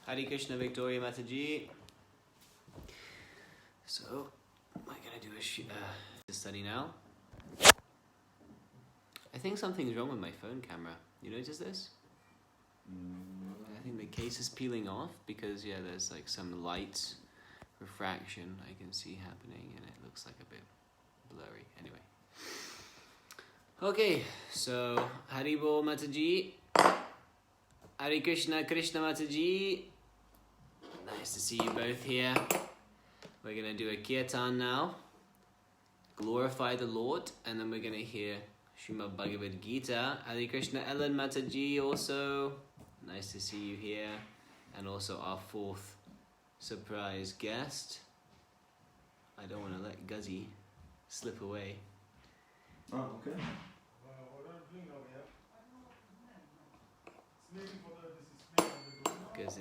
Hare Krishna, Victoria Mataji. So, I'm gonna do a study now. I think something's wrong with my phone camera. You notice this? I think the case is peeling off because there's like some light refraction I can see happening and it looks like a bit blurry. Anyway. Okay, so Haribol Mataji. Hare Krishna, Krishna Mataji. Nice to see you both here. We're going to do a kirtan now. Glorify the Lord. And then we're going to hear Srimad Bhagavad Gita. Hare Krishna, Ellen Mataji also. Nice to see you here. And also our fourth surprise guest. I don't want to let Guzzy slip away. Oh, okay. Because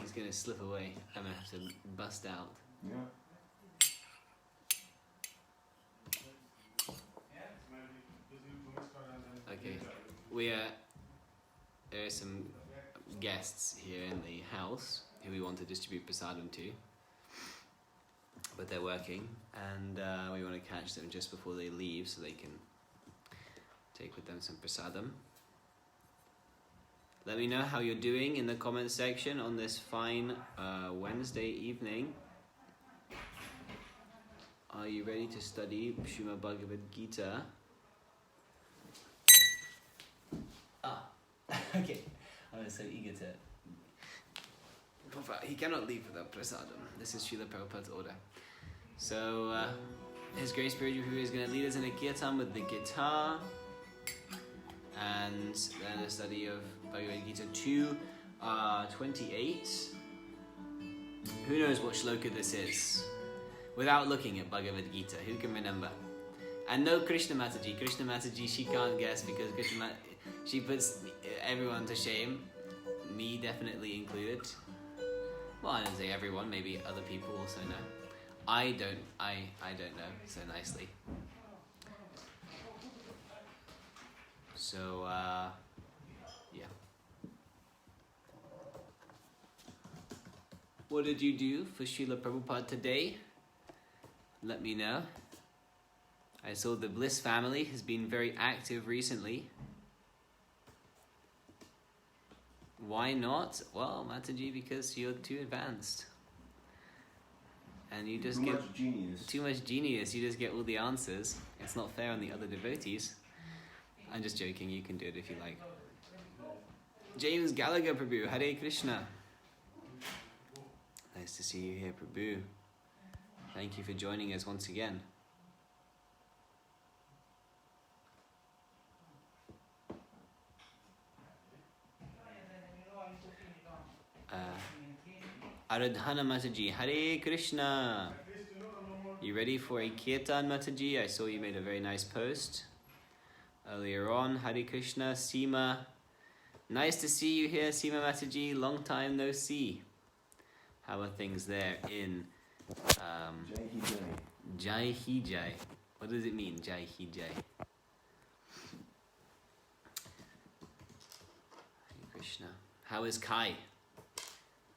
he's gonna slip away. I'm gonna have to bust out. Yeah. Okay, there are some guests here in the house who we want to distribute prasadam to, but they're working, and we want to catch them just before they leave so they can take with them some prasadam. Let me know how you're doing in the comment section on this fine Wednesday evening. Are you ready to study Srimad Bhagavad Gita? Okay. I'm so eager to... He cannot leave without prasadam. This is Srila Prabhupada's order. So, His Grace Purujit is going to lead us in a kirtan with the guitar. And then a study of Bhagavad Gita 2:28. Who knows what shloka this is? Without looking at Bhagavad Gita, who can remember? And no Krishna Mataji. Krishna Mataji, she can't guess because she puts everyone to shame. Me definitely included. Well, I don't say everyone, maybe other people also know. I don't know so nicely. So, What did you do for Srila Prabhupada today? Let me know. I saw the Bliss family has been very active recently. Why not? Well, Mataji, because you're too advanced. And you just get too much genius. You just get all the answers. It's not fair on the other devotees. I'm just joking, you can do it if you like. James Gallagher, Prabhu, Hare Krishna. Nice to see you here, Prabhu. Thank you for joining us once again. Aradhana Mataji, Hare Krishna. You ready for a kirtan, Mataji? I saw you made a very nice post earlier on. Hare Krishna, Seema. Nice to see you here, Seema Mataji. Long time no see. How are things there in Jai Hi Jai? What does it mean, Jai Hi Jai? Hare Krishna. How is Kai?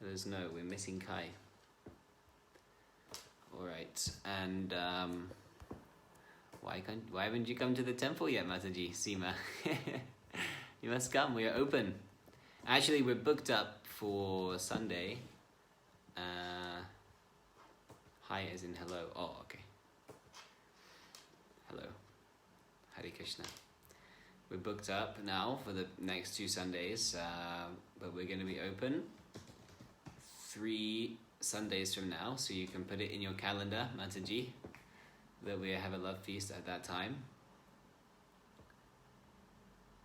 Let us know. We're missing Kai. Alright, and why haven't you come to the temple yet, Mataji, Seema? You must come, we are open. Actually, we're booked up for Sunday. Hi as in hello. Oh, okay. Hello. Hare Krishna. We're booked up now for the next 2 Sundays, but we're going to be open 3 Sundays from now, so you can put it in your calendar, Mataji, that we have a love feast at that time.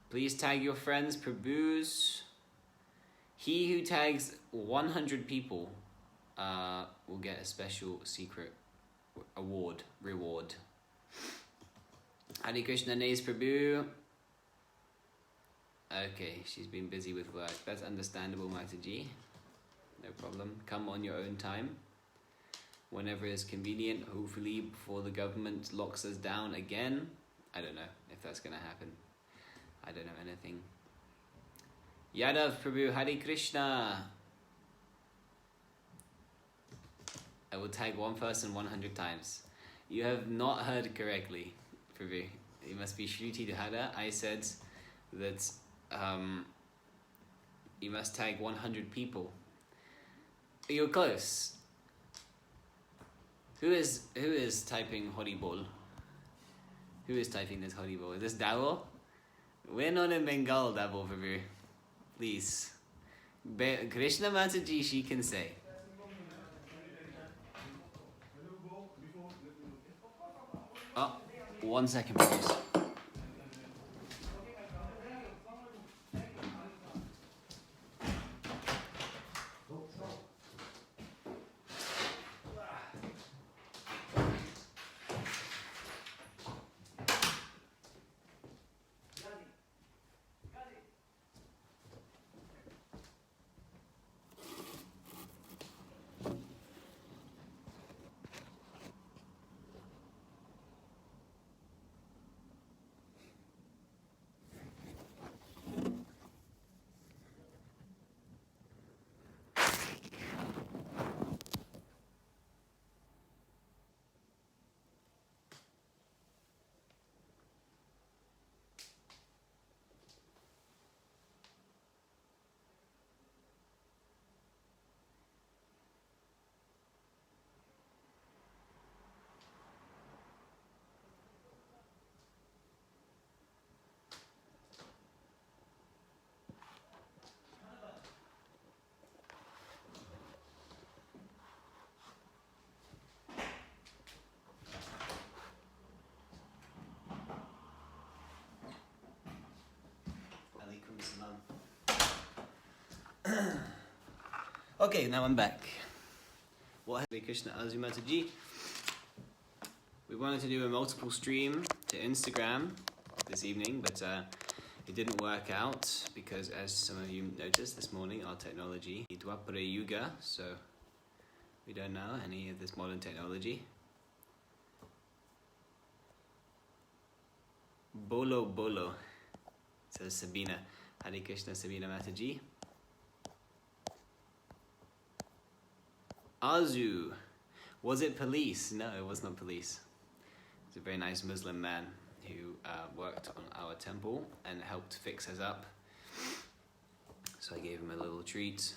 Please tag your friends, Prabhus. He who tags 100 people will get a special secret reward. Hare Krishna Nays Prabhu. Okay, she's been busy with work. That's understandable, Mataji. No problem. Come on your own time. Whenever is convenient, hopefully before the government locks us down again. I don't know if that's going to happen. I don't know anything. Yadav Prabhu, Hare Krishna. I will tag one person 100 times. You have not heard correctly, Prabhu. It must be Shruti Dhara. I said that you must tag 100 people. You're close. Who is typing Haribol? Who is typing this Haribol? Is this Davo? We're not in Bengal, Davo, Prabhu. Please. Krishna Mataji, she can say. Oh, 1 second, please. Okay, now I'm back. What Hare Krishna Azumataji? We wanted to do a multiple stream to Instagram this evening, but it didn't work out because, as some of you noticed this morning, our technology, Dwapara Yuga, so we don't know any of this modern technology. Bolo Bolo, says Sabina. Hare Krishna Sabina Mataji. Azu, was it police? No, it was not police. It's a very nice Muslim man who worked on our temple and helped fix us up. So I gave him a little treat.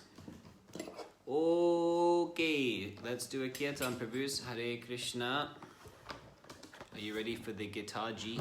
Okay, let's do a kirtan, Prabhus. Hare Krishna. Are you ready for the guitar G?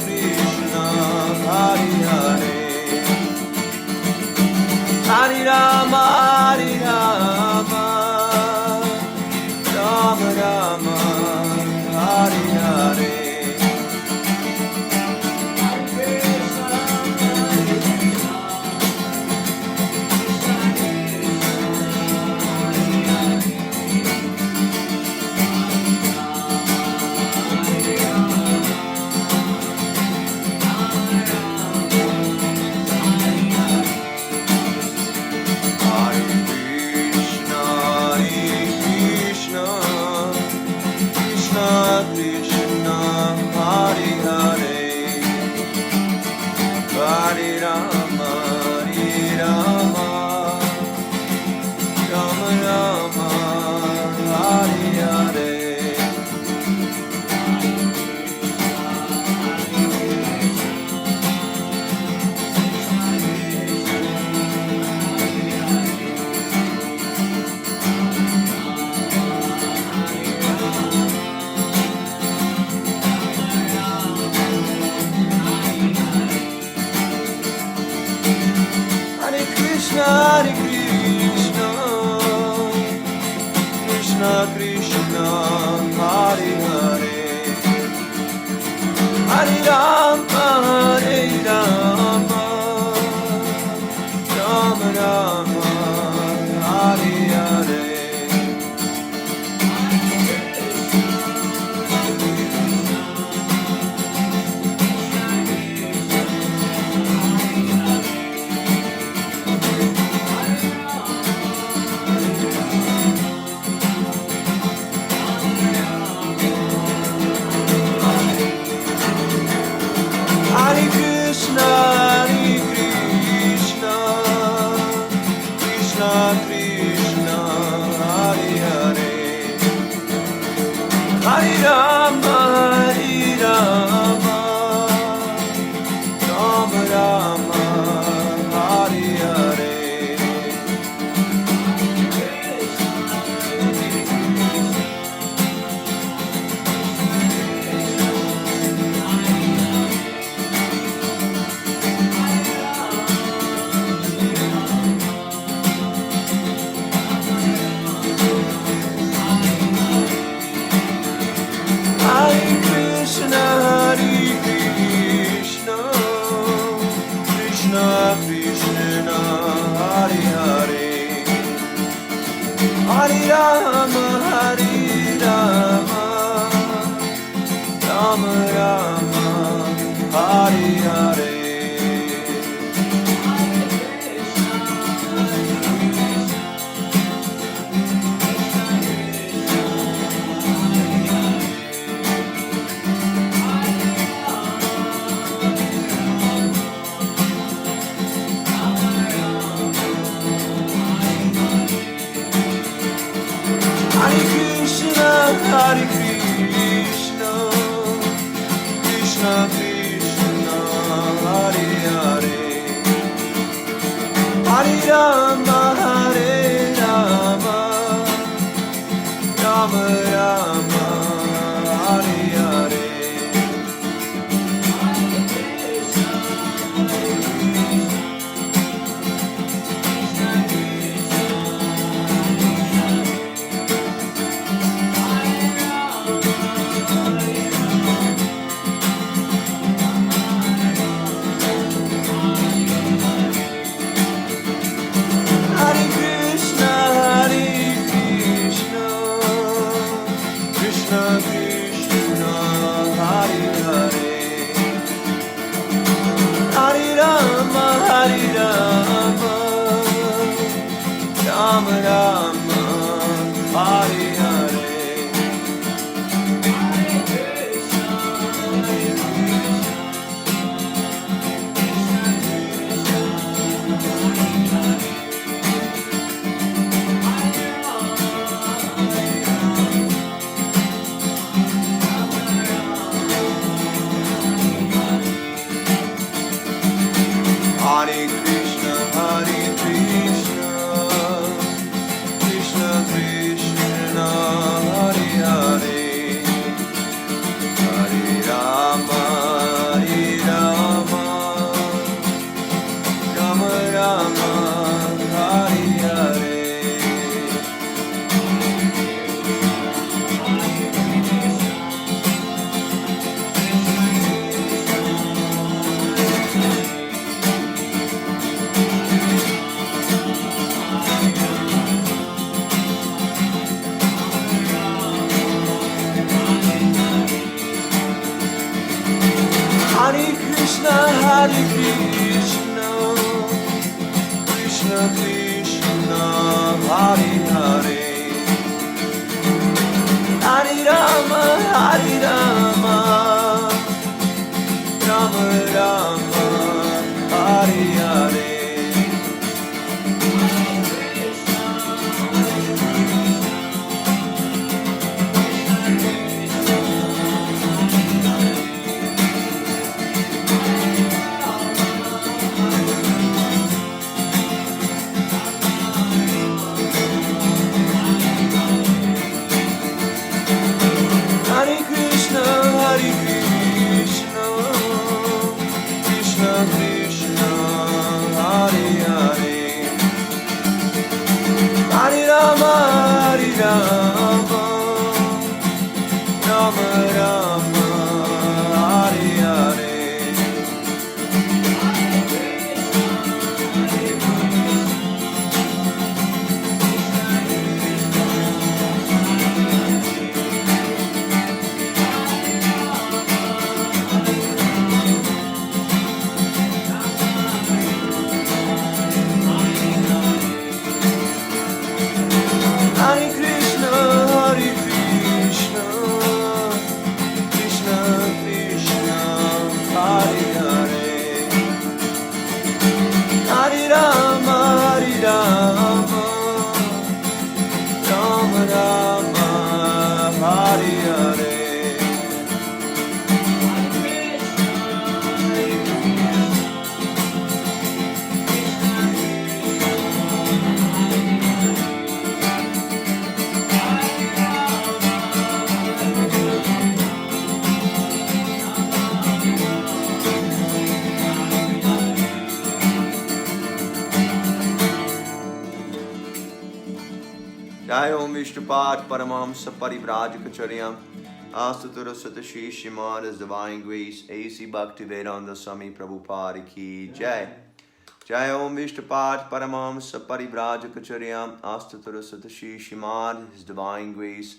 Krishna, Hare Krishna, Krishna Krishna, Hare Hare, Hare Rama, Hare Rama, Rama Rama, Hare Hare. Hare Krishna, Krishna Krishna, Hare Hare, Hare Rama, Rama Rama, Hare Hare. Hare Krishna, Krishna Krishna, Hare Hare, Hare Rama, Rama Rama, Hare Hare. Hare Krishna, Krishna Krishna, Hare Hare, Hare Rama, Rama Rama, Hare Hare. Hare Krishna, Krishna Krishna, Hare Hare, Hare Rama, Rama Rama, Hare Hare. Hare Krishna, Krishna Krishna, Hare Hare, Hare Rama, Rama Rama, Hare Hare. Hare Krishna, Krishna Krishna, Hare Hare, Hare Rama, Rama Rama, Hare Hare. Hare Krishna, Jai Om Vishnupat Paramamsa Parivrajakacharyam Astatura Satashi Shrimad His Divine Grace A.C. Bhaktivedanta Swami Prabhupada Ki Jai. Jai Om Vishnupat Paramamsa Parivrajakacharyam Astatura Satashi Shrimad His Divine Grace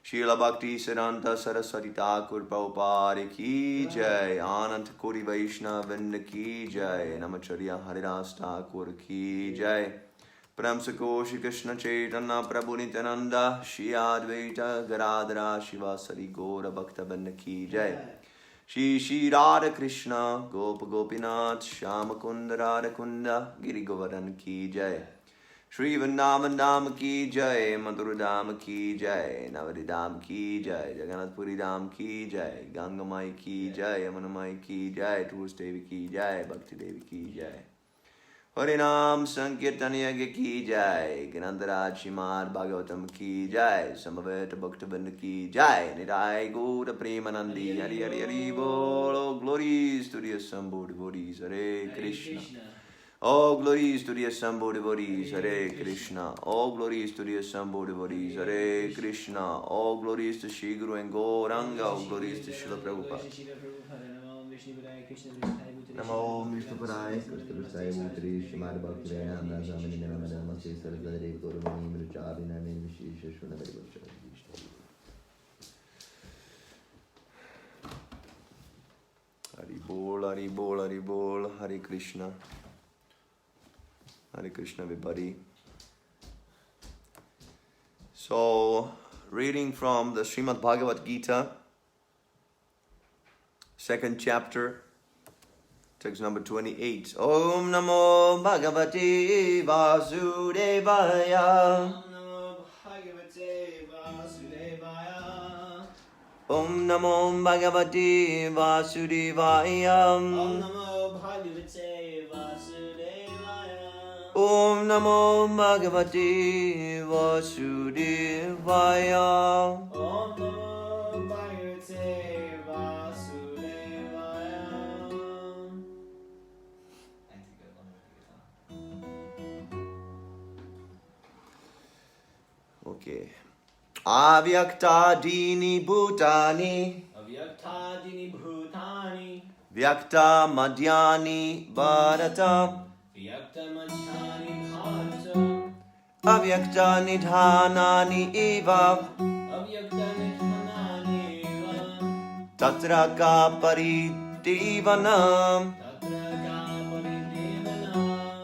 Srila Bhakti Siddhanta Saraswati Thakur Prabhupada Ki Jai. Anant Kori Vaishnava Vrinda Ki Jai. Namacharya Haridas Thakur Ki Jai. Pramsako Shri Krishna Chaitanya Prabhu Nityananda Shri Advaita Garadhara Shivasari Gaura Bhakta Vrinda Ki Jai. Shri Shri Radha Krishna Gopa Gopinath Shyamakunda Radha Kunda Giri Govardhan Ki Jai. Shri Vrindavan Dham Ki Jai, Mathura Dham Ki Jai, Navadi Dham Ki Jai, Jagannath Puri Dham Ki Jai, Ganga Mai Ki Jai, Yamuna Mai Ki Jai, Tulsi Devi Ki Jai, Bhakti Devi Ki Jai. Harinam Sankirtaniya Ki Jai, Ganantaraj Shrimad Bhagavatam Ki Jai, Samaveta Bhaktivinoda Ki Jai, Nidai Gaura Premanandi, Hari Hari Hari Bol, all glories to the assembled devotees, Hare Krishna. All glories to the assembled devotees, Hare Krishna. All glories to the assembled devotees, Hare Krishna. All glories to Shri Guru and Gauranga. All glories to Srila Prabhupada. Namo Vishnu Padaya, Krishna Prasaya Mutri, Shrimad Bhaktivedanta Swami Nirmala Namaste Saraswati Gauravani Mruchavi Name Vishesha Shunadari Vishnu. Hari Bol, Hari Bol, Hari Bol, Hare Krishna. Hare Krishna, everybody. So, reading from the Srimad Bhagavad Gita, 2nd chapter, text number 28. Om Namo Bhagavate Vasudevaya. Om Namo Bhagavate Vasudevaya. Om Namo Bhagavate Vasudevaya. Om Namo Bhagavate Vasudevaya. Om Namo Bhagavate Vasudevaya. Okay. Avyaktadini Bhutani. Avyaktadini Bhutani. Vyakta Madhyani Bharata. Vyakta Madhyani Bharata. Avyakta Nidhanani Eva. Avyakta Nidhanani Eva. Tatra ka paridevanam. Tatra ka paridevanam.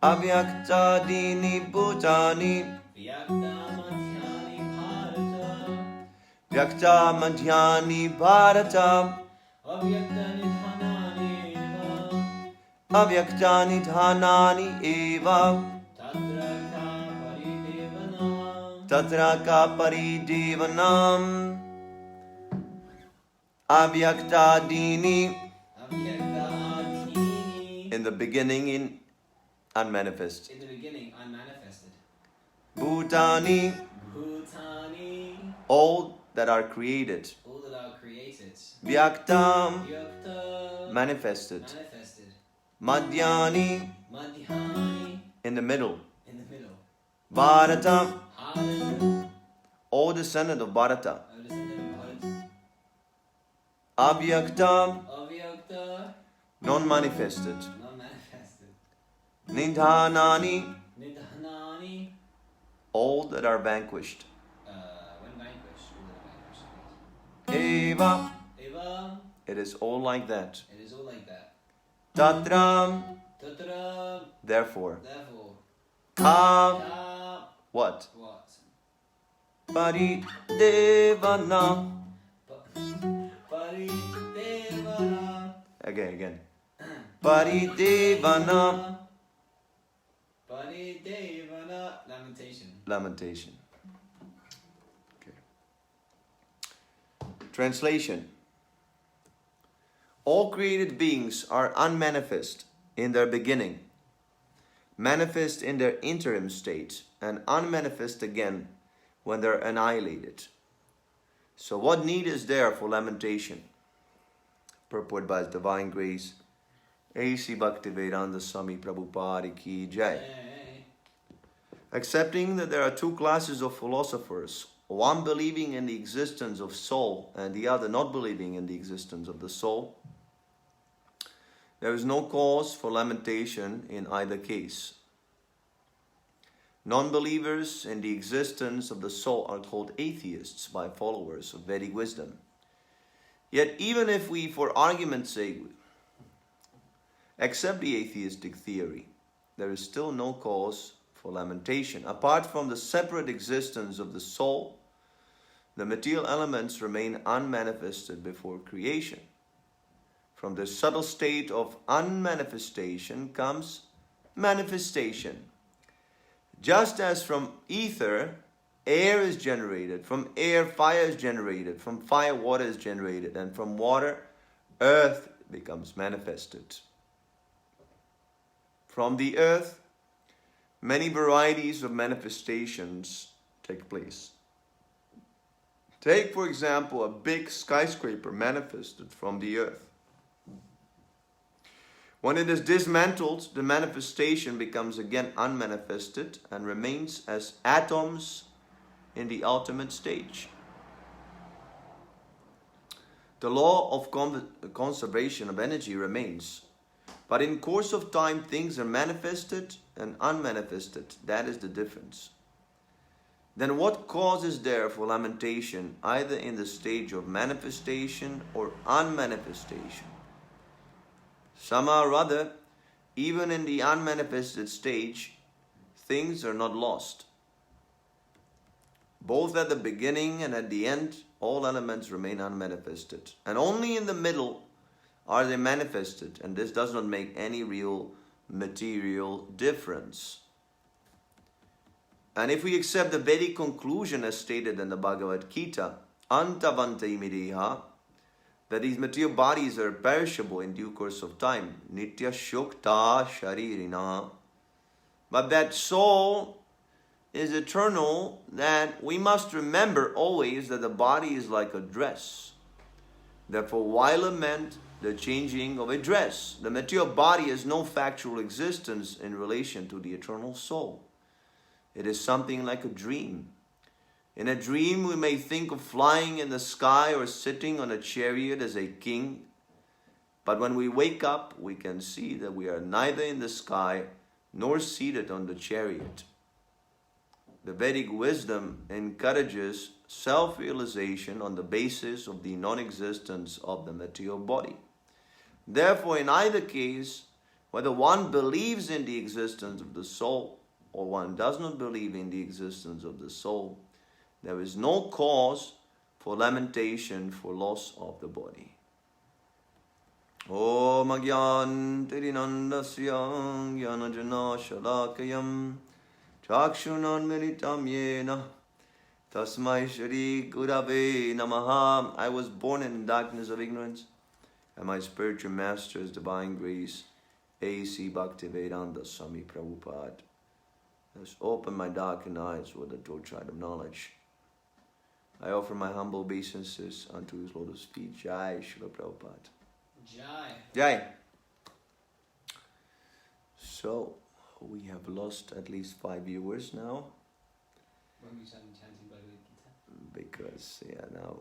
Avyaktadini Bhutani. Avyaktadini Bhutani. Vyakta Madhyani Bharata. Avyakta Nidhanani Eva. Tatra ka paridevanam. Avyaktadini. In the beginning, unmanifest. In the beginning, unmanifested. Bhutani. Bhutani. All that are created. All that are created. Vyaktam. Vyakta. Manifested. Manifested. Madhyani. Madhyani. In the middle. In the middle. Bharata. Bharata. All descendant of Bharata. All descendant of Bharata. Avyakta. Avyakta. Non-manifested. Nidhanani. Nidhanani. All that are vanquished. When vanquished, Eva. Eva. It is all like that. It is all like that. Tatra. Tatra. Therefore. Therefore. Ka. Ka. What? What? Paridevana. Paridevana. Again. Paridevana. Paridevana. Lamentation. Okay. Translation. All created beings are unmanifest in their beginning, manifest in their interim state, and unmanifest again when they're annihilated. So what need is there for lamentation? Purport by His Divine Grace, A.C. Bhaktivedanta Swami Prabhupada Ki Jai. Accepting that there are two classes of philosophers, one believing in the existence of soul and the other not believing in the existence of the soul, there is no cause for lamentation in either case. Non-believers in the existence of the soul are called atheists by followers of Vedic wisdom. Yet even if we, for argument's sake, accept the atheistic theory, there is still no cause for lamentation. Apart from the separate existence of the soul, the material elements remain unmanifested before creation. From the subtle state of unmanifestation comes manifestation. Just as from ether, air is generated, from air, fire is generated, from fire, water is generated, and from water, earth becomes manifested. From the earth, many varieties of manifestations take place. Take, for example, a big skyscraper manifested from the earth. When it is dismantled, the manifestation becomes again unmanifested and remains as atoms in the ultimate stage. The law of conservation of energy remains, but in course of time things are manifested and unmanifested. That is the difference. Then what cause is there for lamentation either in the stage of manifestation or unmanifestation? Somehow or other, even in the unmanifested stage, things are not lost. Both at the beginning and at the end, all elements remain unmanifested. And only in the middle are they manifested, and this does not make any real material difference. And if we accept the Vedic conclusion as stated in the Bhagavad Gita, Antavante Mideha, that these material bodies are perishable in due course of time, Nitya Shukta Sharirina, but that soul is eternal, that we must remember always that the body is like a dress. Therefore, why lament the changing of a dress? The material body has no factual existence in relation to the eternal soul. It is something like a dream. In a dream, we may think of flying in the sky or sitting on a chariot as a king. But when we wake up, we can see that we are neither in the sky nor seated on the chariot. The Vedic wisdom encourages self-realization on the basis of the non-existence of the material body. Therefore, in either case, whether one believes in the existence of the soul or one does not believe in the existence of the soul, there is no cause for lamentation for loss of the body. Om Agyan Tirinandasya Gyanajana Shalakayam Chakshunan Militam Yena Tasmai Shri Gurave Namaha. I was born in darkness of ignorance, and my spiritual master's divine grace, A.C. Bhaktivedanta Swami Prabhupada, has opened my darkened eyes with the torchlight of knowledge. I offer my humble obeisances unto his lotus feet. Jai Srila Prabhupada. Jai. Jai. So, we have lost at least 5 viewers now. When we started chanting Bhagavad Gita? Because, now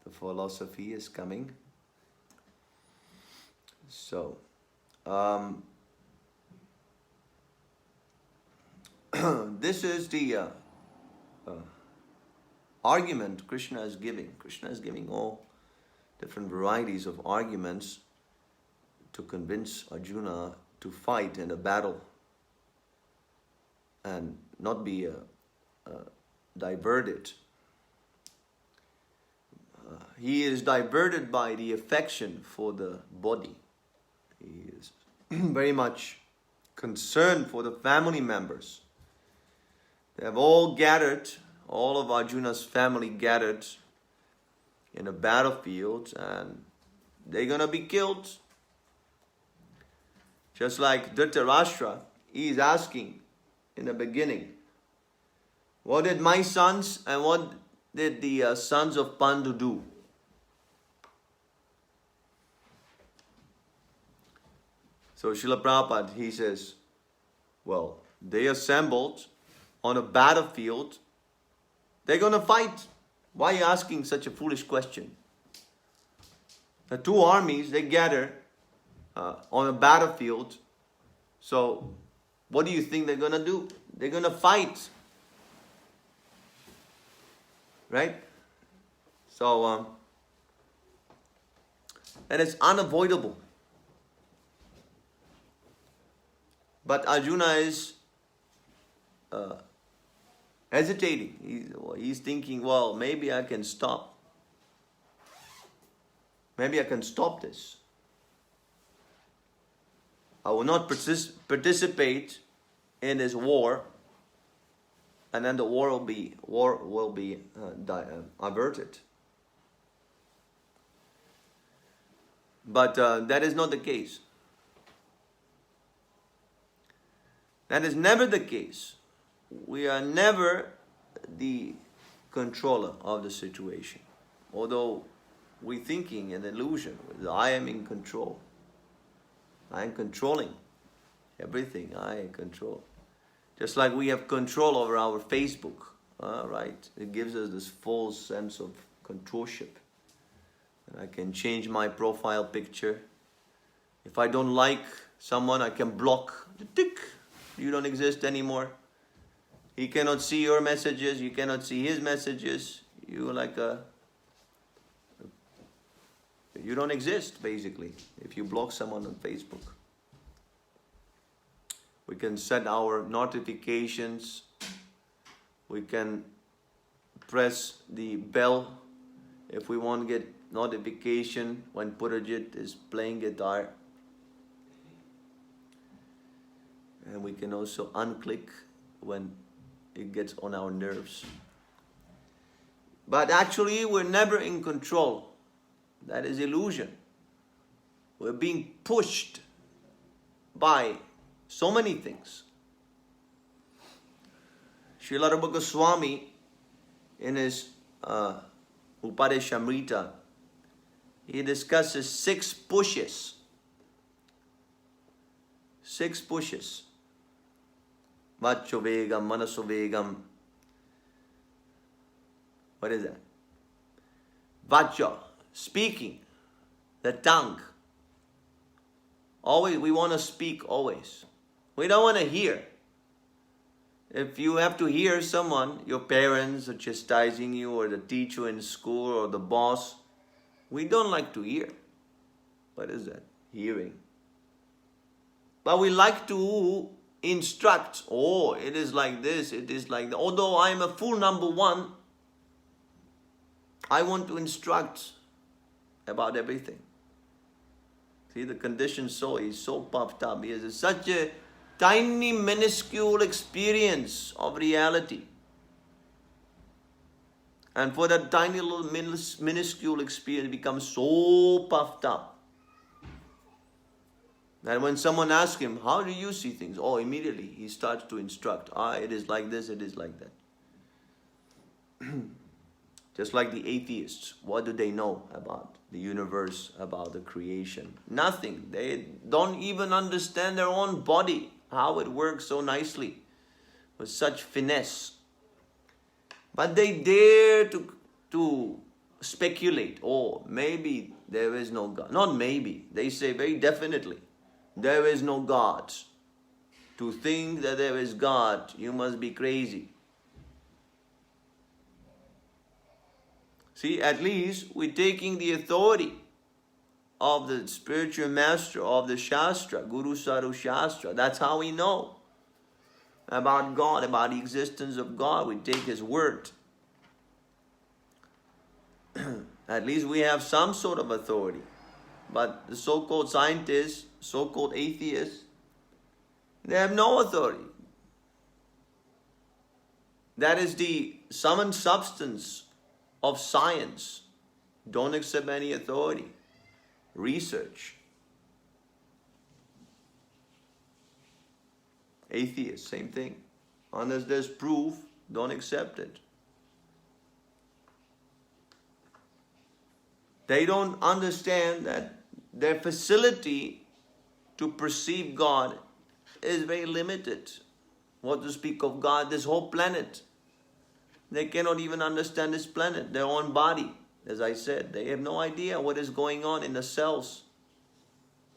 the philosophy is coming. So, this is the argument Krishna is giving. Krishna is giving all different varieties of arguments to convince Arjuna to fight in a battle and not be diverted. He is diverted by the affection for the body. He is very much concerned for the family members. They have all gathered, all of Arjuna's family gathered in a battlefield, and they're going to be killed. Just like Dhritarashtra, he is asking in the beginning, what did my sons and what did the sons of Pandu do? So Srila Prabhupada, he says, well, they assembled on a battlefield. They're going to fight. Why are you asking such a foolish question? The two armies, they gather on a battlefield. So what do you think they're going to do? They're going to fight. Right? So that is unavoidable. But Arjuna is hesitating. He's thinking, well, maybe I can stop. Maybe I can stop this. I will not participate in this war, and then the war will be averted. But that is not the case. That is never the case. We are never the controller of the situation. Although we're thinking an illusion, I am in control. I am controlling everything. I control. Just like we have control over our Facebook, right? It gives us this false sense of controlship. And I can change my profile picture. If I don't like someone, I can block. Tick. You don't exist anymore. He cannot see your messages. You cannot see his messages. You don't exist, basically, if you block someone on Facebook. We can set our notifications. We can press the bell if we want to get notification when Purujit is playing guitar. And we can also unclick when it gets on our nerves. But actually, we're never in control. That is illusion. We're being pushed by so many things. Srila Rupa Goswami, in his Upadeshamrita, he discusses 6 pushes. 6 pushes. Vacho vegam, manaso vegam. What is that? Vacha, speaking, the tongue. Always, we want to speak always. We don't want to hear. If you have to hear someone, your parents are chastising you, or the teacher in school, or the boss, we don't like to hear. What is that? Hearing. But we like to instruct. Oh, it is like this, it is like that. Although I am a fool number 1, I want to instruct about everything. See, the conditioned soul is so puffed up. He has such a tiny, minuscule experience of reality. And for that tiny little minuscule experience, it becomes so puffed up. And when someone asks him, how do you see things? Oh, immediately he starts to instruct. It is like this, it is like that. Just like the atheists, what do they know about the universe, about the creation? Nothing. They don't even understand their own body, how it works so nicely, with such finesse. But they dare to speculate. Oh, maybe there is no God. Not maybe. They say very definitely, there is no God. To think that there is God, you must be crazy. See, at least we're taking the authority of the spiritual master, of the Shastra, Guru Saru Shastra. That's how we know about God, about the existence of God. We take His word. At least we have some sort of authority. But the so-called scientists, so-called atheists, they have no authority. That is the sum and substance of science. Don't accept any authority. Research. Atheists, same thing. Unless there's proof, don't accept it. They don't understand that their facility to perceive God is very limited. What to speak of God, this whole planet. They cannot even understand this planet, their own body. As I said, they have no idea what is going on in the cells.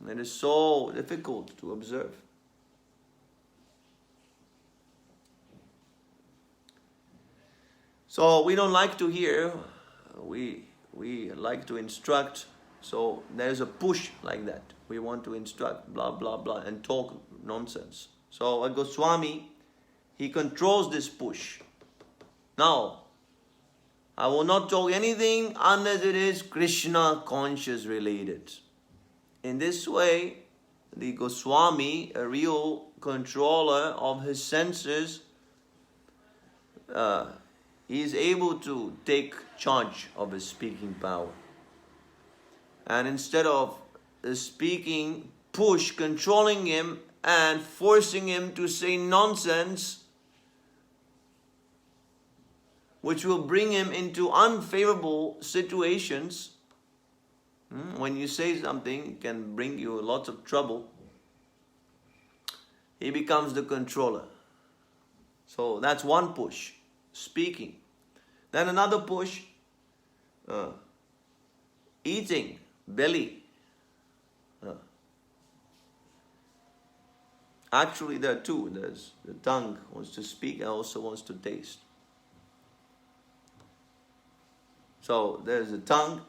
It is so difficult to observe. So we don't like to hear, we like to instruct. So there's a push like that. We want to instruct, blah, blah, blah, and talk nonsense. So a Goswami, he controls this push. Now, I will not talk anything unless it is Krishna conscious related. In this way, the Goswami, a real controller of his senses, he is able to take charge of his speaking power. And instead of the speaking push controlling him and forcing him to say nonsense, which will bring him into unfavorable situations. When you say something, it can bring you lots of trouble. He becomes the controller. So that's one push, speaking. Then another push, eating, belly. Actually, there are two. There's the tongue wants to speak and also wants to taste. So there's the tongue,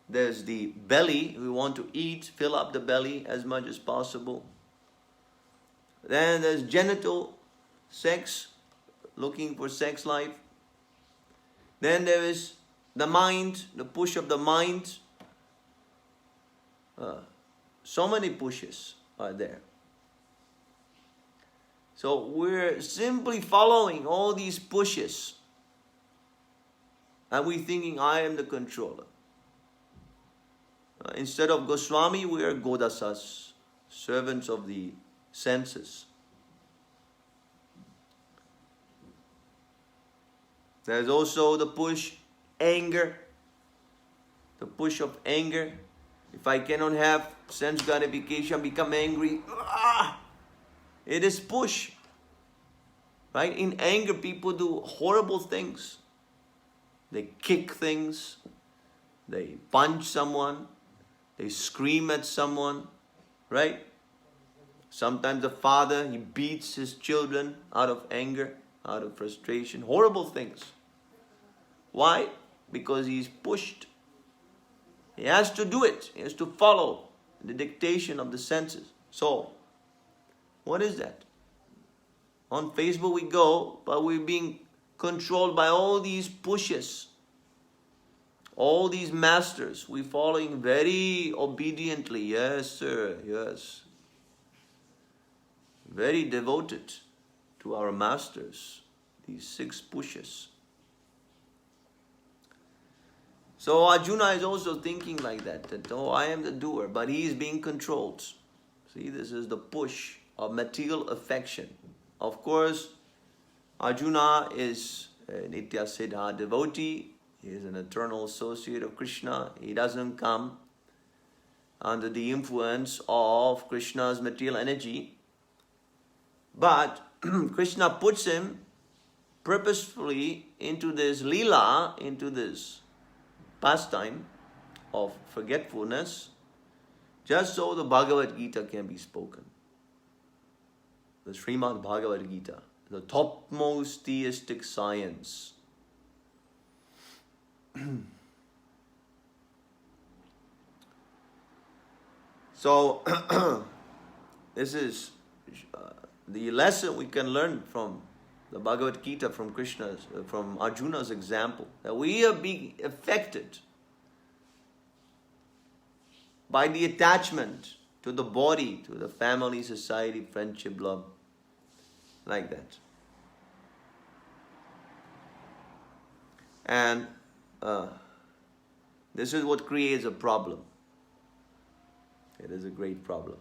there's the belly. We want to eat, fill up the belly as much as possible. Then there's genital, sex, looking for sex life. Then there is the mind, the push of the mind. So many pushes are there. So we're simply following all these pushes. And we're thinking, I am the controller. Instead of Goswami, we are Godasas, servants of the senses. There's also the push, anger. The push of anger. If I cannot have sense gratification, become angry. It is push. Right? In anger, people do horrible things. They kick things, they punch someone, they scream at someone, right? Sometimes the father, he beats his children out of anger, out of frustration, horrible things. Why? Because he's pushed. He has to do it. He has to follow the dictation of the senses. So, what is that? On Facebook we go, but we're being controlled by all these pushes, all these masters. We're following very obediently. Yes, sir, yes. Very devoted to our masters, these 6 pushes. So Arjuna is also thinking like that, oh, I am the doer, but he is being controlled. See, this is the push of material affection. Of course, Arjuna is a Nitya Siddha devotee. He is an eternal associate of Krishna. He doesn't come under the influence of Krishna's material energy. But Krishna puts him purposefully into this lila, into this pastime of forgetfulness, just so the Bhagavad Gita can be spoken. The Srimad Bhagavad Gita, the topmost theistic science. So, this is the lesson we can learn from the Bhagavad Gita, from from Arjuna's example, that we are being affected by the attachment to the body, to the family, society, friendship, love, like that. And this is what creates a problem. It is a great problem.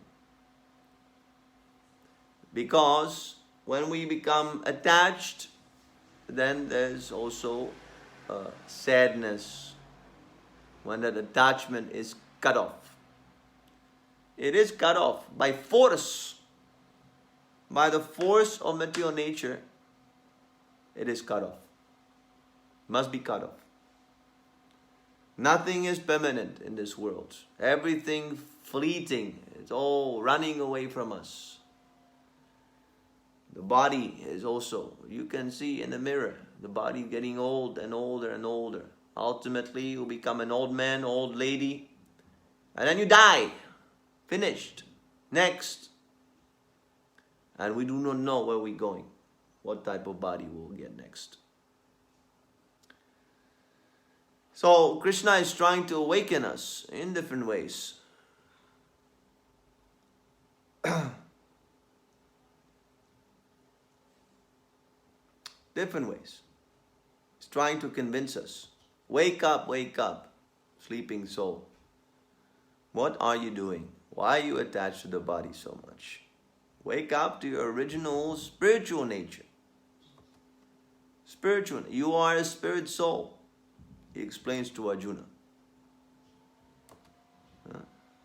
Because when we become attached, then there's also sadness when that attachment is cut off. It is cut off by force. By the force of material nature, it is cut off. Must be cut off. Nothing is permanent in this world. Everything fleeting. It's all running away from us. The body is also, you can see in the mirror, the body getting old and older and older. Ultimately, you become an old man, old lady, and then you die. Finished. Next. And we do not know where we're going, what type of body we'll get next. So Krishna is trying to awaken us in different ways. Different ways. He's trying to convince us. Wake up, sleeping soul. What are you doing? Why are you attached to the body so much? Wake up to your original spiritual nature. Spiritual. You are a spirit soul. He explains to Arjuna.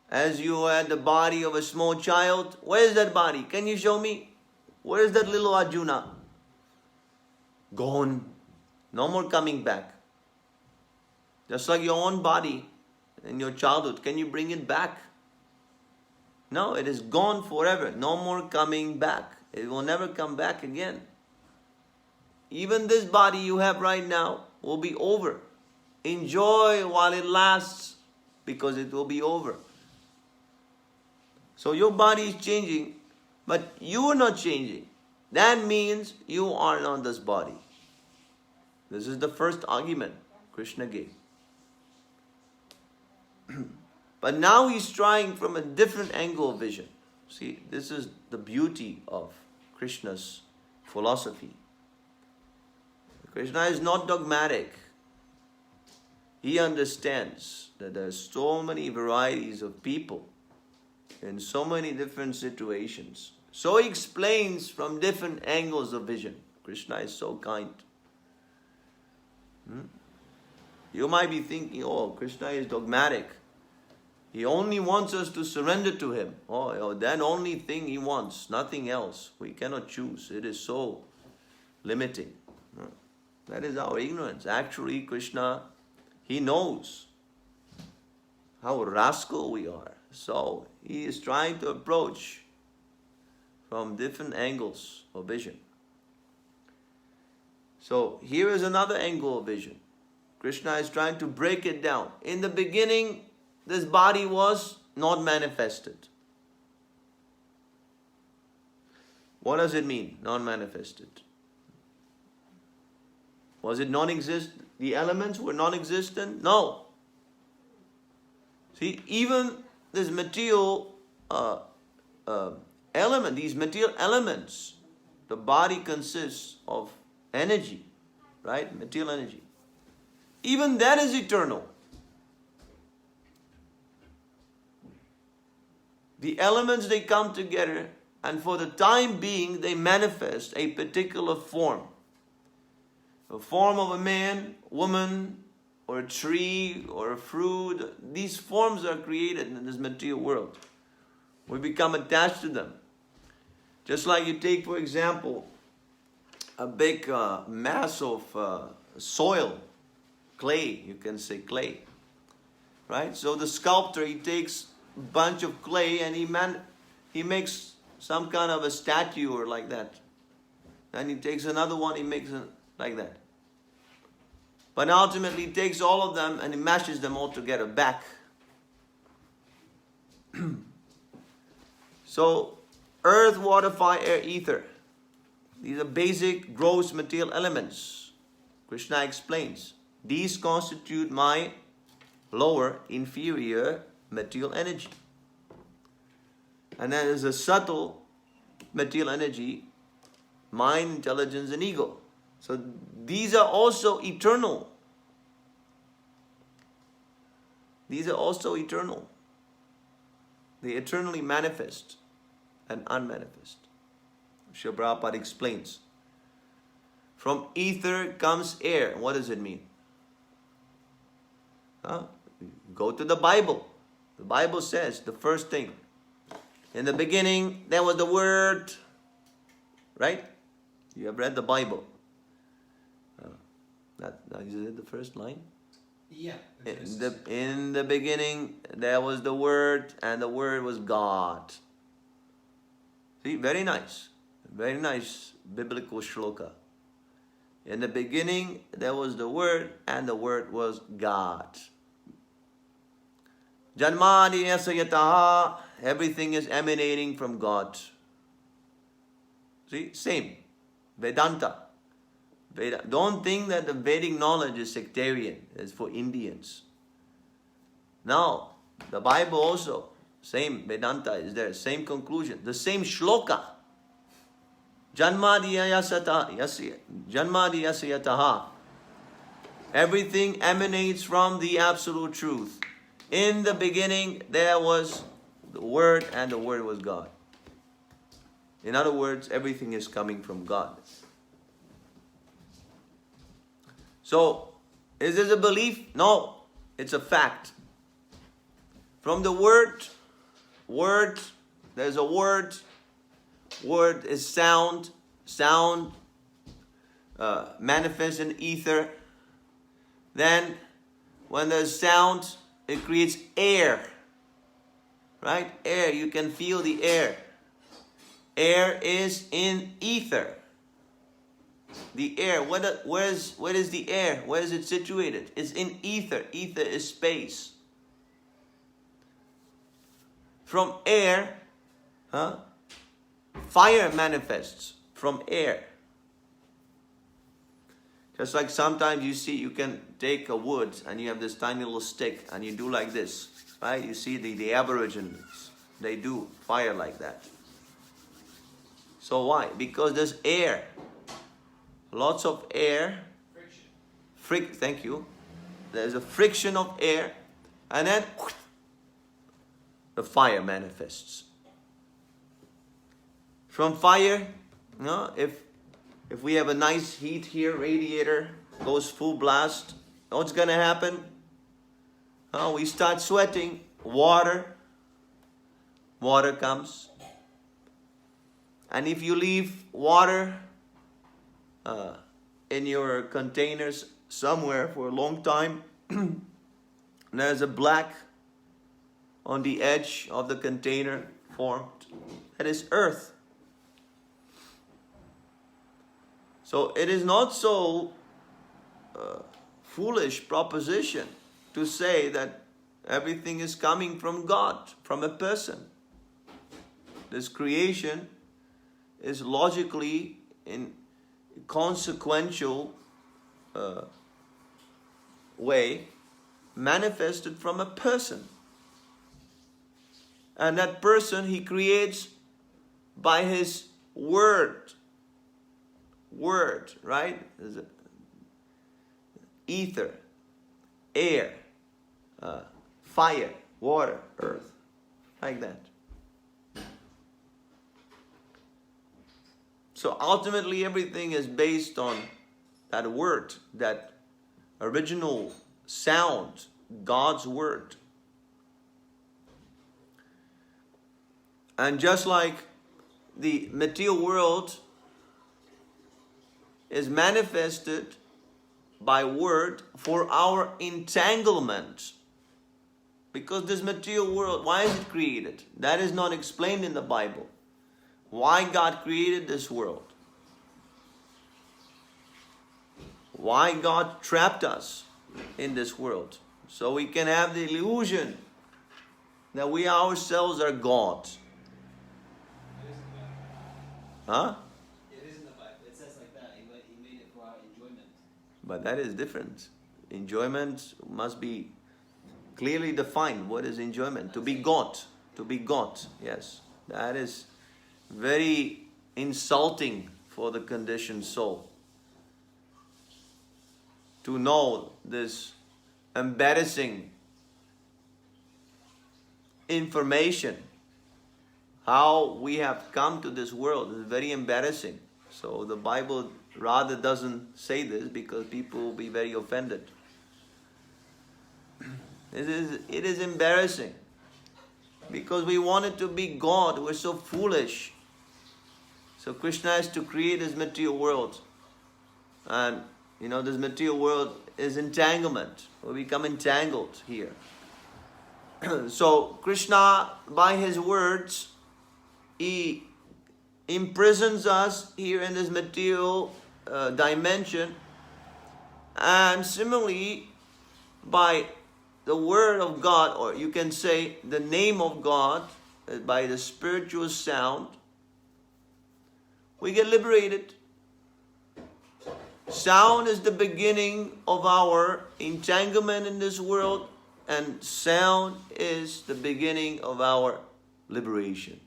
As you had the body of a small child, where is that body? Can you show me? Where is that little Arjuna? Gone. No more coming back. Just like your own body in your childhood. Can you bring it back? No, it is gone forever. No more coming back. It will never come back again. Even this body you have right now will be over. Enjoy while it lasts, because it will be over. So your body is changing, but you are not changing. That means you are not this body. This is the first argument Krishna gave. But now he's trying from a different angle of vision. See, this is the beauty of Krishna's philosophy. Krishna is not dogmatic. He understands that there are so many varieties of people in so many different situations. So he explains from different angles of vision. Krishna is so kind. You might be thinking, oh, Krishna is dogmatic. He only wants us to surrender to him. Oh, that only thing he wants, nothing else. We cannot choose. It is so limiting. That is our ignorance. Actually, Krishna, he knows how rascal we are. So he is trying to approach from different angles of vision. So here is another angle of vision. Krishna is trying to break it down. In the beginning, this body was not manifested. What does it mean, non-manifested? Was it non-existent? The elements were non-existent? No. See, even this material element, these material elements, the body consists of energy, right? Material energy. Even that is eternal. The elements, they come together, and for the time being, they manifest a particular form. A form of a man, woman, or a tree, or a fruit. These forms are created in this material world. We become attached to them. Just like you take, for example, a big mass of soil, clay, you can say clay. Right? So the sculptor, he takes a bunch of clay and he makes some kind of a statue or like that. And he takes another one, he makes it like that. But ultimately he takes all of them and he mashes them all together back. So, earth, water, fire, air, ether. These are basic gross material elements. Krishna explains. These constitute my lower, inferior material energy. And then there's a subtle material energy, mind, intelligence, and ego. So these are also eternal. These are also eternal. They eternally manifest and unmanifest. Srila Prabhupada explains. From ether comes air. What does it mean? Go to the Bible. The Bible says the first thing. In the beginning, there was the Word. Right? You have read the Bible. Is it the first line? Yeah. In the beginning, there was the Word, and the Word was God. See, very nice. Very nice biblical shloka. In the beginning, there was the Word, and the Word was God. Janmadi yasayataha, everything is emanating from God. See, same. Vedanta. Don't think that the Vedic knowledge is sectarian. It's for Indians. No. The Bible also, same Vedanta is there. Same conclusion. The same shloka. Janmadi yasayataha. Everything emanates from the absolute truth. In the beginning, there was the Word, and the Word was God. In other words, everything is coming from God. So, is this a belief? No, it's a fact. From the word, there's a word. Word is sound. Sound manifests in ether. Then, when there's sound, it creates air. Right? Air, you can feel the air. Air is in ether. The air, where is the air? Where is it situated? It's in ether. Ether is space. From air, fire manifests from air. Just like sometimes you can take a wood and you have this tiny little stick and you do like this, right? You see the Aborigines, they do fire like that. So why? Because there's air. Lots of air. Friction. Thank you. There's a friction of air. And then the fire manifests. From fire, if we have a nice heat here, radiator goes full blast, what's going to happen? We start sweating. Water comes. And if you leave water in your containers somewhere for a long time, there's a black on the edge of the container formed. That is earth. So it is not so foolish proposition to say that everything is coming from God, from a person. This creation is logically in consequential way manifested from a person. And that person he creates by his word. Word, right? Ether, air, fire, water, earth. Like that. So ultimately everything is based on that word, that original sound, God's word. And just like the material world is manifested by word for our entanglement. Because this material world, why is it created? That is not explained in the Bible. Why God created this world. Why God trapped us in this world. So we can have the illusion that we ourselves are God. Huh? It is in the Bible. It says like that. He made it for our enjoyment. But that is different. Enjoyment must be clearly defined. What is enjoyment? To be God. To be God. Yes. That is very insulting for the conditioned soul. To know this embarrassing information, how we have come to this world, is very embarrassing. So the Bible rather doesn't say this because people will be very offended. It is embarrassing. Because we wanted to be God. We're so foolish. So Krishna has to create this material world. And, this material world is entanglement. We become entangled here. So Krishna, by his words, he imprisons us here in this material dimension. And similarly, by the word of God, or you can say the name of God, by the spiritual sound, we get liberated. Sound is the beginning of our entanglement in this world, and sound is the beginning of our liberation.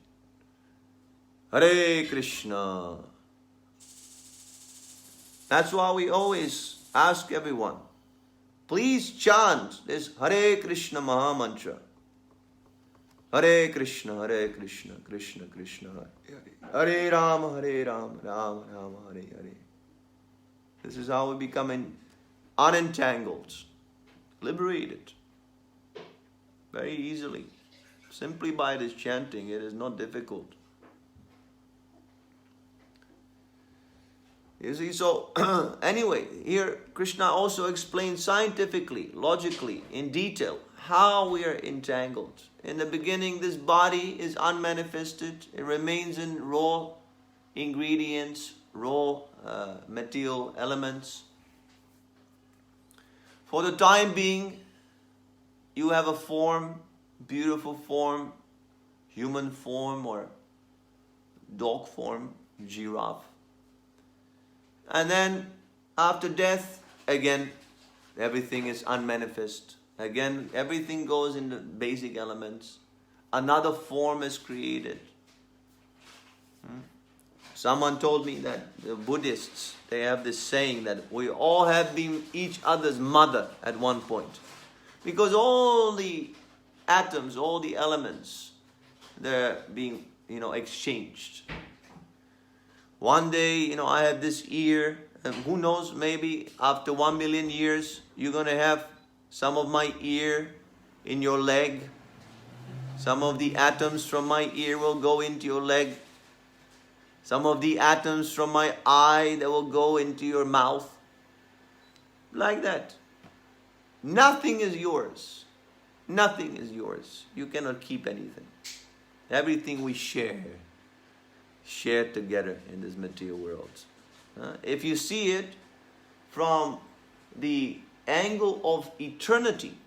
Hare Krishna. That's why we always ask everyone, please chant this Hare Krishna Maha Mantra. Hare Krishna, Krishna Krishna, Hare Rama, Rama Rama, Hare Hare. This is how we become unentangled, liberated, very easily. Simply by this chanting, it is not difficult. You see, so anyway, here Krishna also explains scientifically, logically, in detail, how we are entangled. In the beginning, this body is unmanifested. It remains in raw ingredients, raw material elements. For the time being, you have a form, beautiful form, human form or dog form, giraffe. And then after death, again, everything is unmanifest. Again, everything goes in the basic elements. Another form is created. Someone told me that the Buddhists, they have this saying that we all have been each other's mother at one point. Because all the atoms, all the elements, they're being, exchanged. One day, I have this ear, and who knows, maybe after 1 million years, you're going to have some of my ear in your leg. Some of the atoms from my ear will go into your leg. Some of the atoms from my eye, they will go into your mouth. Like that. Nothing is yours. Nothing is yours. You cannot keep anything. Everything we share together in this material world. If you see it from the angle of eternity,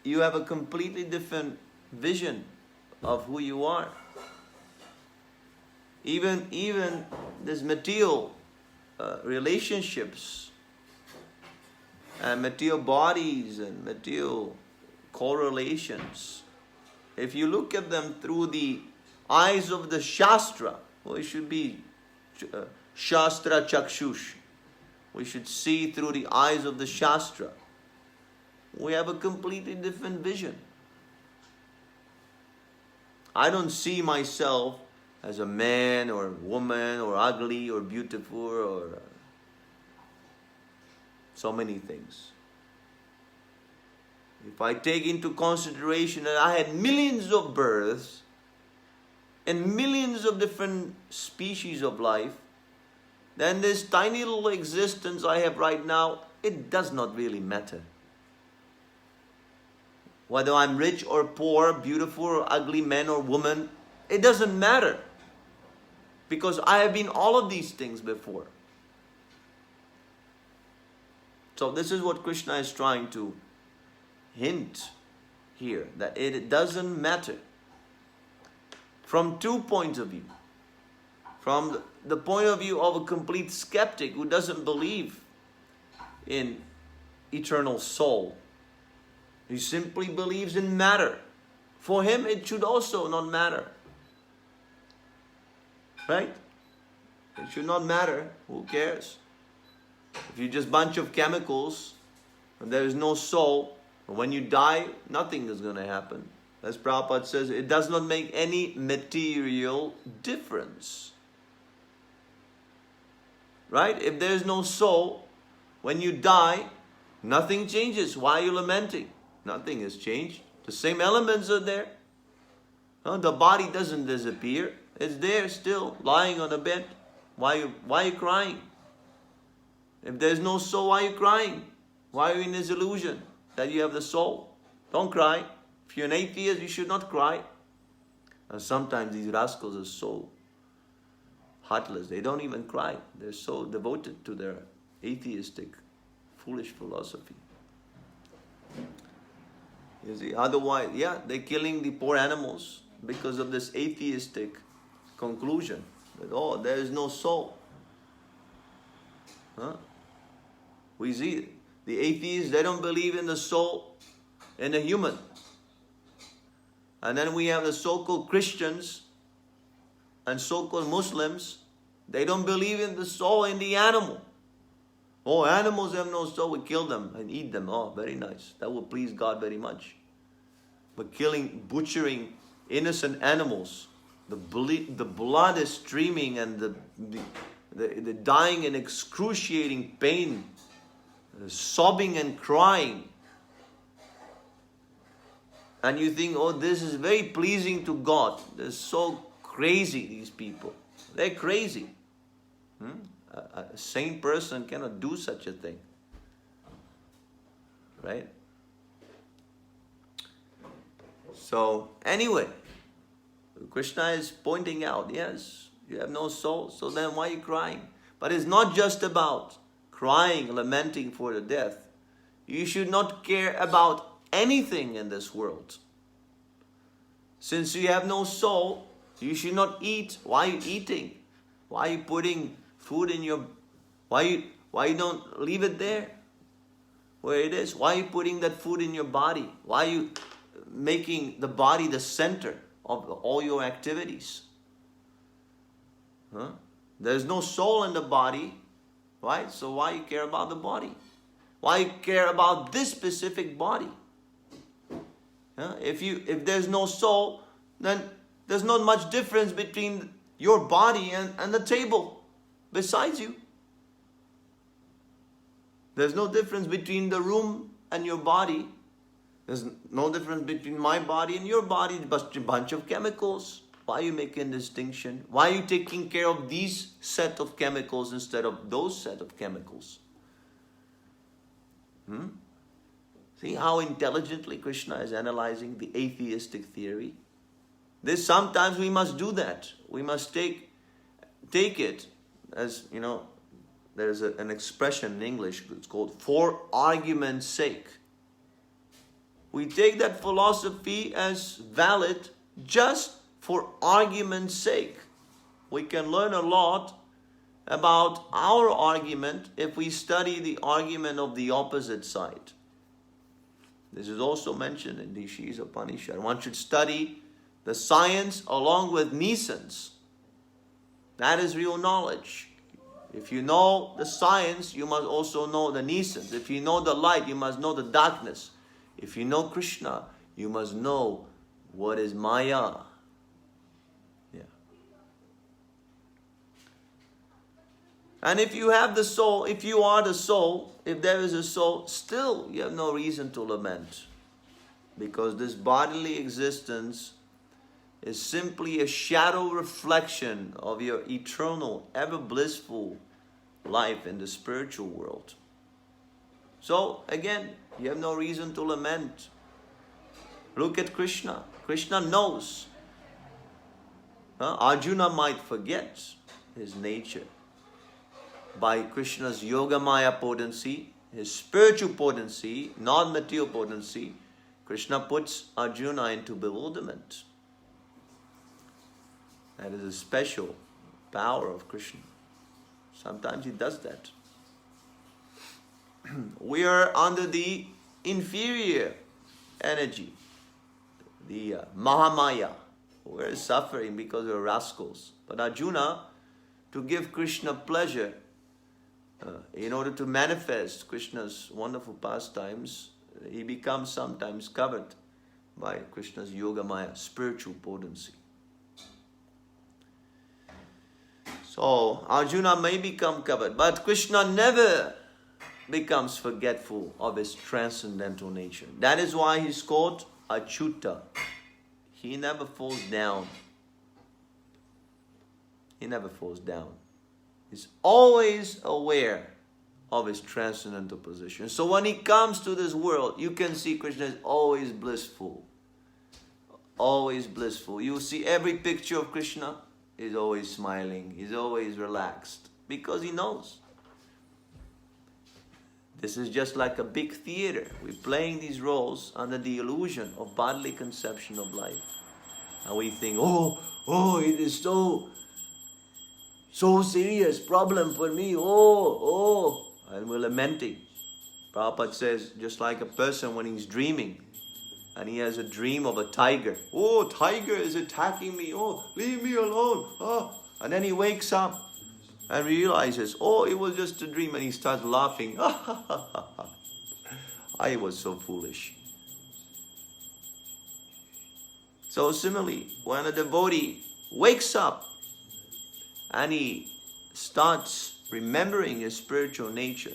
you have a completely different vision of who you are. Even this material relationships and material bodies and material correlations, if you look at them through the eyes of the Shastra, well, it should be Shastra Chakshush. We should see through the eyes of the Shastra. We have a completely different vision. I don't see myself as a man or a woman or ugly or beautiful or so many things. If I take into consideration that I had millions of births and millions of different species of life, then this tiny little existence I have right now, it does not really matter. Whether I'm rich or poor, beautiful or ugly, man or woman, it doesn't matter. Because I have been all of these things before. So this is what Krishna is trying to hint here, that it doesn't matter. From 2 points of view. From the point of view of a complete skeptic who doesn't believe in eternal soul. He simply believes in matter. For him, it should also not matter. Right? It should not matter. Who cares? If you're just a bunch of chemicals and there is no soul, when you die, nothing is going to happen. As Prabhupada says, it does not make any material difference. Right? If there is no soul, when you die, nothing changes. Why are you lamenting? Nothing has changed. The same elements are there. The body doesn't disappear. It's there still, lying on the bed. Why are you crying? If there's no soul, why are you crying? Why are you in this illusion that you have the soul? Don't cry. If you're an atheist, you should not cry. And sometimes these rascals are so heartless. They don't even cry. They're so devoted to their atheistic, foolish philosophy. You see, otherwise, they're killing the poor animals because of this atheistic conclusion that, there is no soul. We see the atheists, they don't believe in the soul in a human. And then we have the so-called Christians and so-called Muslims, they don't believe in the soul in the animal. Animals have no soul, we kill them and eat them. Very nice. That will please God very much. But butchering innocent animals, the blood is streaming and the dying in excruciating pain, sobbing and crying. And you think, this is very pleasing to God. They're so crazy, these people. They're crazy. A sane person cannot do such a thing. Right? So, anyway, Krishna is pointing out, yes, you have no soul, so then why are you crying? But it's not just about crying, lamenting for the death. You should not care about anything in this world. Since you have no soul, you should not eat. Why are you eating? Why are you putting food in your... Why you don't leave it there where it is? Why are you putting that food in your body? Why are you making the body the center of all your activities? There's no soul in the body, right? So why you care about the body? Why you care about this specific body? If there's no soul, then there's not much difference between your body and the table besides you. There's no difference between the room and your body. There's no difference between my body and your body. It's just a bunch of chemicals. Why are you making a distinction? Why are you taking care of these set of chemicals instead of those set of chemicals? See how intelligently Krishna is analyzing the atheistic theory? Sometimes we must do that. We must take it as, there's an expression in English, it's called for argument's sake. We take that philosophy as valid just for argument's sake. We can learn a lot about our argument if we study the argument of the opposite side. This is also mentioned in the Sri Isopanishad. One should study the science along with nescience. That is real knowledge. If you know the science, you must also know the nescience. If you know the light, you must know the darkness. If you know Krishna, you must know what is Maya. And if you have the soul, if you are the soul, if there is a soul, still you have no reason to lament. Because this bodily existence is simply a shadow reflection of your eternal, ever blissful life in the spiritual world. So, again, you have no reason to lament. Look at Krishna. Krishna knows. Arjuna might forget his nature. By Krishna's Yogamaya potency, his spiritual potency, non-material potency, Krishna puts Arjuna into bewilderment. That is a special power of Krishna. Sometimes he does that. We are under the inferior energy, the Mahamaya. We're suffering because we're rascals. But Arjuna, to give Krishna pleasure, in order to manifest Krishna's wonderful pastimes, he becomes sometimes covered by Krishna's Yogamaya, spiritual potency. So Arjuna may become covered, but Krishna never becomes forgetful of his transcendental nature. That is why he's called Achyuta. He never falls down. He never falls down. He's always aware of his transcendental position. So when he comes to this world, you can see Krishna is always blissful. Always blissful. You see every picture of Krishna, he's always smiling. He's always relaxed. Because he knows. This is just like a big theater. We're playing these roles under the illusion of bodily conception of life. And we think, oh, it is so serious problem for me. And we're lamenting. Prabhupada says, just like a person when he's dreaming and he has a dream of a tiger. Oh, tiger is attacking me. Oh, leave me alone. Oh. And then he wakes up and realizes, oh, it was just a dream, and he starts laughing. I was so foolish. So similarly, when a devotee wakes up and he starts remembering his spiritual nature,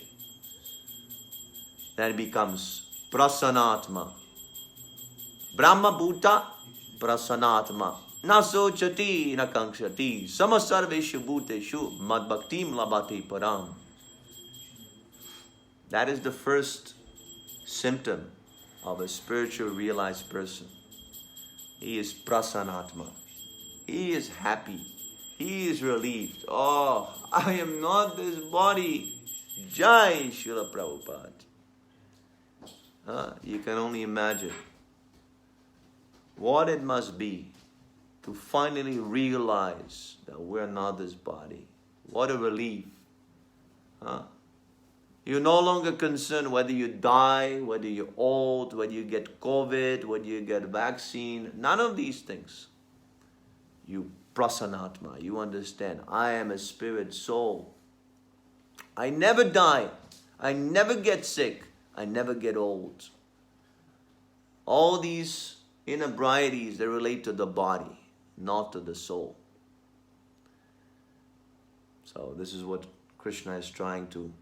then it becomes prasanatma. Brahma bhuta prasanatma. Na sochati na kankshati samasarveshu bhuteshu mad bhaktim labati param. That is the first symptom of a spiritual realized person. He is prasanatma. He is happy. He is relieved. Oh, I am not this body. Jai Srila Prabhupada. You can only imagine what it must be to finally realize that we're not this body. What a relief. You're no longer concerned whether you die, whether you're old, whether you get COVID, whether you get a vaccine. None of these things. You prasanatma. You understand, I am a spirit soul. I never die. I never get sick. I never get old. All these inebriety, they relate to the body, not to the soul. So this is what Krishna is trying to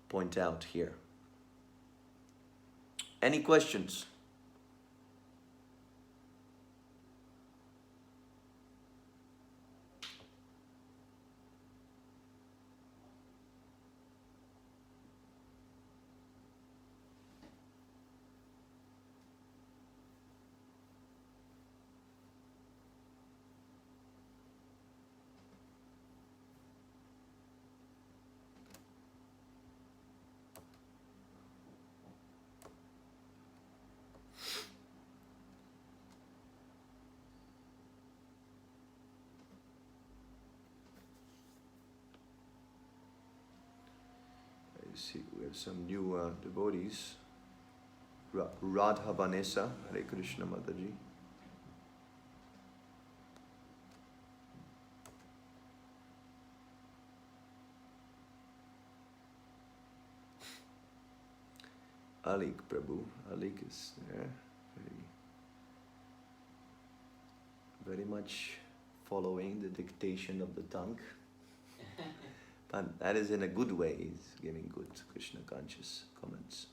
point out here. Any questions? See, we have some new devotees. Radha Vanessa, Hare Krishna Mataji. Alik Prabhu. Alik is there. Very much following the dictation of the tongue. But that is in a good way. He's giving good Krishna conscious comments.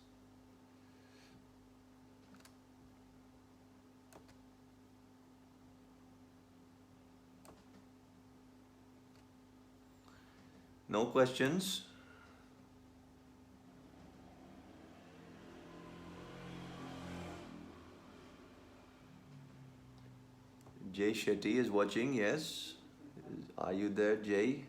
No questions? Jay Shetty is watching, yes. Are you there, Jay?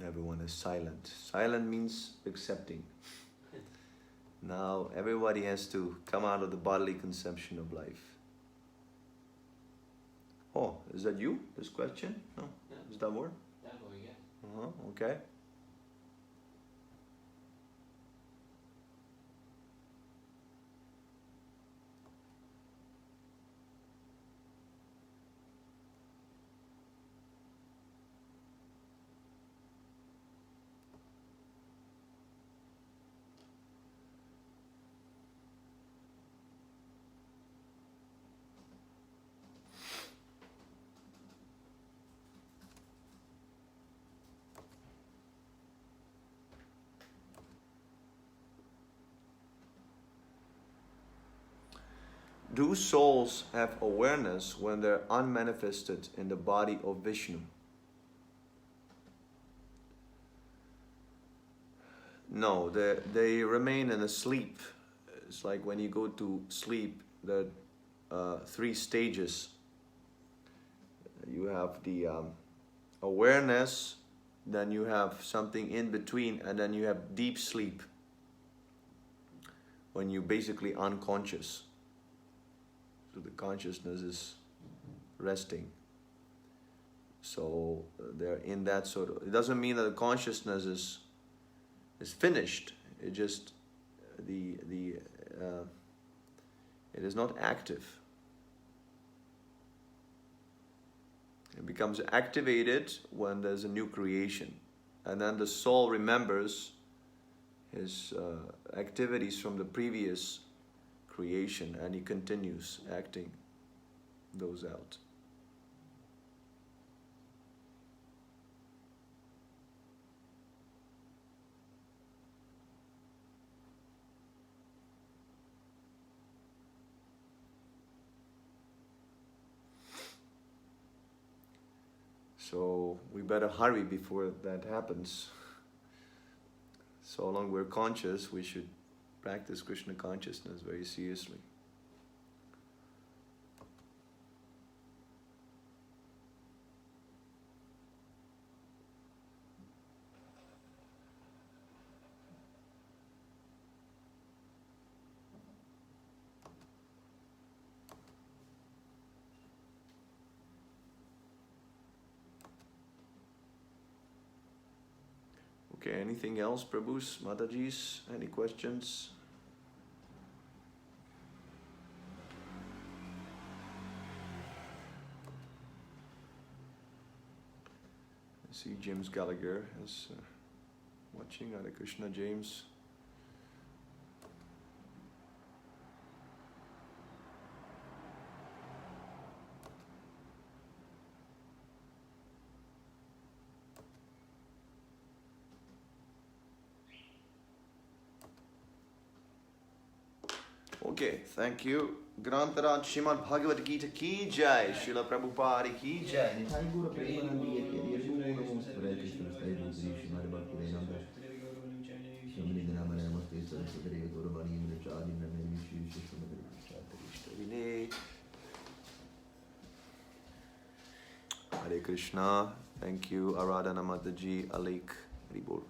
Everyone is silent. Silent means accepting. Now everybody has to come out of the bodily conception of life. Oh, is that you? This question? No? Yeah. Is that more? Yeah. Okay. do souls have awareness when they're unmanifested in the body of Vishnu? No, they remain in a sleep. It's like when you go to sleep, there are 3 stages. You have the awareness, then you have something in between, and then you have deep sleep, when you're basically unconscious. So the consciousness is resting. So they're in that sort of... It doesn't mean that the consciousness is finished. It just... it is not active. It becomes activated when there's a new creation. And then the soul remembers his activities from the previous creation, and he continues acting those out. So we better hurry before that happens. So long we're conscious, we should practice Krishna consciousness very seriously. Okay, anything else, Prabhus, Matajis? Any questions? I see James Gallagher is watching. Hare Krishna, James. Okay, thank you. Grantaraj Srimad Bhagavad Gita ki jai, Srila Prabhupada ki jai. Nithai Guru Premanandi Yeti Yeti Namo Hare Krishna Stai Guru Srimad Bhakti Vedanta. Shamini Dhanamana Namaste Saraswati Guru Vani Mrachadi Namani Shri Shamini Chattarishta Hare Krishna. Thank you, Aradhana Mataji, Alik, Haribol.